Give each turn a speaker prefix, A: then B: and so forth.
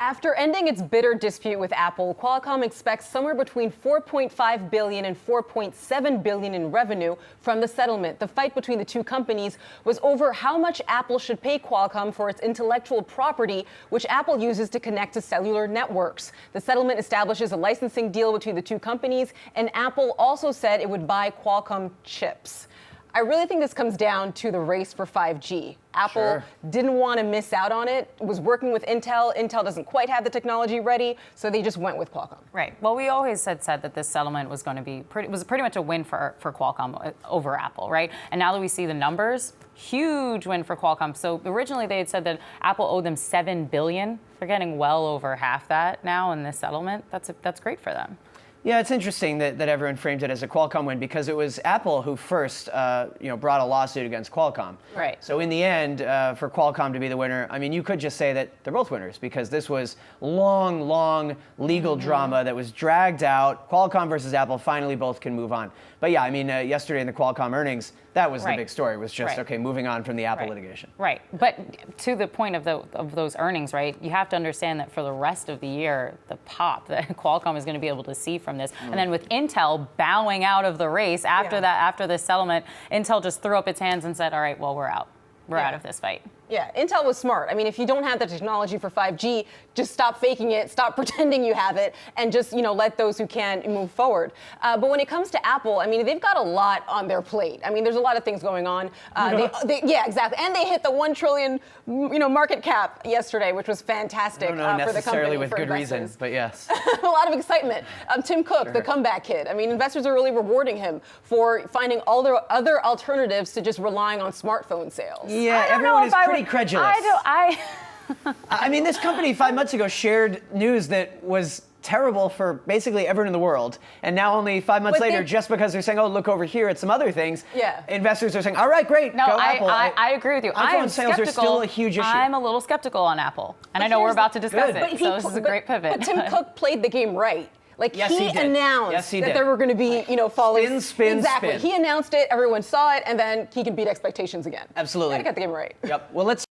A: After ending its bitter dispute with Apple, Qualcomm expects somewhere between $4.5 billion and $4.7 billion in revenue from the settlement. The fight between the two companies was over how much Apple should pay Qualcomm for its intellectual property, which Apple uses to connect to cellular networks. The settlement establishes a licensing deal between the two companies, and Apple also said it would buy Qualcomm chips. I really think this comes down to the race for 5G. Apple didn't want to miss out on it, was working with Intel. Intel doesn't quite have the technology ready, so they just went with Qualcomm.
B: Right. Well, we always said that this settlement was going to be pretty much a win for Qualcomm over Apple, right? And now that we see the numbers, huge win for Qualcomm. So originally they had said that Apple owed them $7 billion. They're getting well over half that now in this settlement. That's great for them.
C: Yeah, it's interesting that everyone framed it as a Qualcomm win because it was Apple who first, brought a lawsuit against Qualcomm.
B: Right.
C: So in the end, for Qualcomm to be the winner, I mean, you could just say that they're both winners because this was long legal drama that was dragged out. Qualcomm versus Apple, finally both can move on. But yeah, I mean, yesterday in the Qualcomm earnings, that was the big story. It was just, okay, moving on from the Apple litigation.
B: Right. But to the point of those earnings, right, you have to understand that for the rest of the year, the pop that Qualcomm is going to be able to see from this. And then with Intel bowing out of the race after this settlement, Intel just threw up its hands and said, all right, well, we're out. We're out of this fight.
A: Yeah, Intel was smart. I mean, if you don't have the technology for 5G, just stop faking it, stop pretending you have it, and just, let those who can move forward. But when it comes to Apple, I mean, they've got a lot on their plate. I mean, there's a lot of things going on. Yeah, exactly. And they hit the $1 trillion, market cap yesterday, which was fantastic
C: I don't know
A: for the company.
C: necessarily with good
A: investors.
C: reason, but yes.
A: A lot of excitement. Tim Cook, the comeback kid. I mean, investors are really rewarding him for finding all their other alternatives to just relying on smartphone sales.
C: Yeah, everyone is pretty credulous. I mean, this company 5 months ago shared news that was terrible for basically everyone in the world. And now only 5 months later, just because they're saying, oh, look over here at some other things, investors are saying, all right, great, go Apple.
B: I agree with you.
C: iPhone sales are still a huge issue.
B: I'm a little skeptical on Apple. And I know we're about to discuss it, so this is a great pivot.
A: But Tim Cook played the game right. Like, he announced
C: that
A: there were going to be, falling.
C: Spin.
A: He announced it, everyone saw it, and then he can beat expectations again.
C: Absolutely.
A: Gotta get the game right.
C: Yep. Well, let's